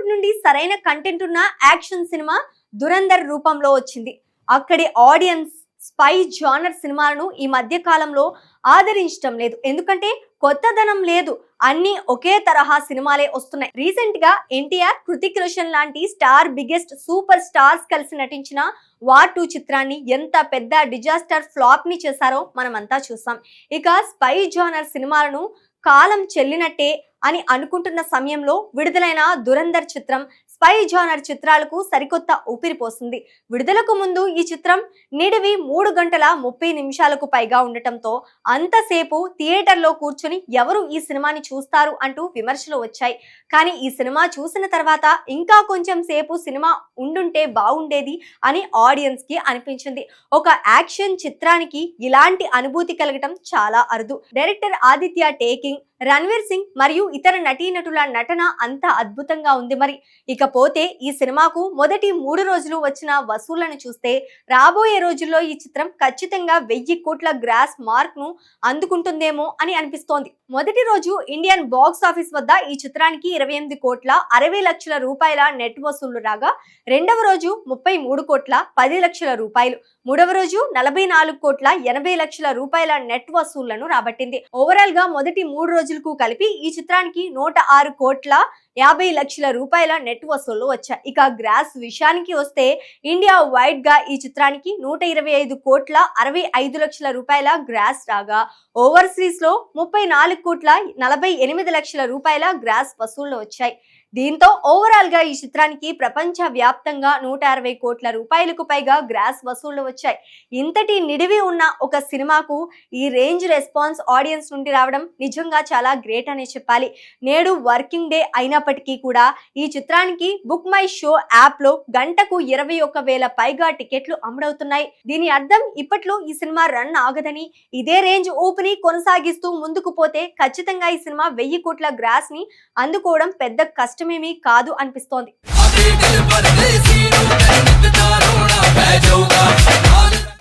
బాలీవుడ్ నుండి సరైన కంటెంట్ ఉన్న యాక్షన్ సినిమా దురంధర్ రూపంలో వచ్చింది. అక్కడి ఆడియన్స్ స్పై జానర్ సినిమాలను ఈ మధ్య కాలంలో ఆదరించడం లేదు. ఎందుకంటే కొత్తదనం లేదు, అన్ని ఒకే తరహా సినిమాలే వస్తున్నాయి. రీసెంట్ గా ఎన్టీఆర్, హృతిక్ రోషన్ లాంటి స్టార్ బిగ్గెస్ట్ సూపర్ స్టార్స్ కలిసి నటించిన వార్ 2 చిత్రాన్ని ఎంత పెద్ద డిజాస్టర్ ఫ్లాప్ ని చేశారో మనమంతా చూసాం. ఇక స్పై జానర్ సినిమాలను కాలం చెల్లినట్టే అని అనుకుంటున్న సమయంలో విడుదలైన దురంధర్ చిత్రం స్పై జానర్ చిత్రాలకు సరికొత్త ఊపిరి పోసింది. విడుదలకు ముందు ఈ చిత్రం నిడివి 3 గంటల 30 నిమిషాలకు పైగా ఉండటంతో అంతసేపు థియేటర్లో కూర్చొని ఎవరు ఈ సినిమాని చూస్తారు అంటూ విమర్శలు వచ్చాయి. కానీ ఈ సినిమా చూసిన తర్వాత ఇంకా కొంచెం సేపు సినిమా ఉండుంటే బాగుండేది అని ఆడియన్స్ కి అనిపించింది. ఒక యాక్షన్ చిత్రానికి ఇలాంటి అనుభూతి కలగటం చాలా అరుదు. డైరెక్టర్ ఆదిత్య టేకింగ్, రణ్వీర్ సింగ్ మరియు ఇతర నటీనటుల నటన అంత అద్భుతంగా ఉంది. మరి ఇకపోతే ఈ సినిమాకు మొదటి 3 రోజులు వచ్చిన వసూళ్లను చూస్తే రాబోయే రోజుల్లో ఈ చిత్రం ఖచ్చితంగా 1000 కోట్ల గ్రాస్ మార్క్ ను అందుకుంటుందేమో అని అనిపిస్తోంది. మొదటి రోజు ఇండియన్ బాక్స్ ఆఫీస్ వద్ద ఈ చిత్రానికి 28 కోట్ల 60 లక్షల రూపాయల నెట్ వసూళ్లు రాగా, రెండవ రోజు 33 కోట్ల 10 లక్షల రూపాయలు, మూడవ రోజు 44 కోట్ల 80 లక్షల రూపాయల నెట్ వసూళ్లను రాబట్టింది. ఓవరాల్ గా మొదటి 3 రోజులకు కలిపి ఈ చిత్రానికి 106 కోట్ల 50 లక్షల రూపాయల నెట్ వసూళ్లు వచ్చాయి. ఇక గ్రాస్ విషయానికి వస్తే ఇండియా వైడ్ గా ఈ చిత్రానికి 125 కోట్ల 65 లక్షల రూపాయల గ్రాస్ రాగా, ఓవర్సీస్ లో 34 కోట్ల 48 లక్షల రూపాయల గ్రాస్ వసూళ్లు వచ్చాయి. దీంతో ఓవరాల్ గా ఈ చిత్రానికి ప్రపంచ వ్యాప్తంగా 160 కోట్ల రూపాయలకు పైగా గ్రాస్ వసూళ్లు వచ్చాయి. ఇంతటి నిడివి ఉన్న ఒక సినిమాకు ఈ రేంజ్ రెస్పాన్స్ ఆడియన్స్ నుండి రావడం నిజంగా చాలా గ్రేట్ అనే చెప్పాలి. నేడు వర్కింగ్ డే అయినప్పటికీ కూడా ఈ చిత్రానికి బుక్ మై షో యాప్ లో గంటకు 21,000 పైగా టికెట్లు అమ్ముడవుతున్నాయి. దీని అర్థం ఇప్పట్లో ఈ సినిమా రన్ ఆగదని, ఇదే రేంజ్ ఊపిని కొనసాగిస్తూ ముందుకు పోతే ఖచ్చితంగా ఈ సినిమా 1000 కోట్ల గ్రాస్ ని అందుకోవడం పెద్ద కష్టమేమీ కాదు అనిపిస్తోంది.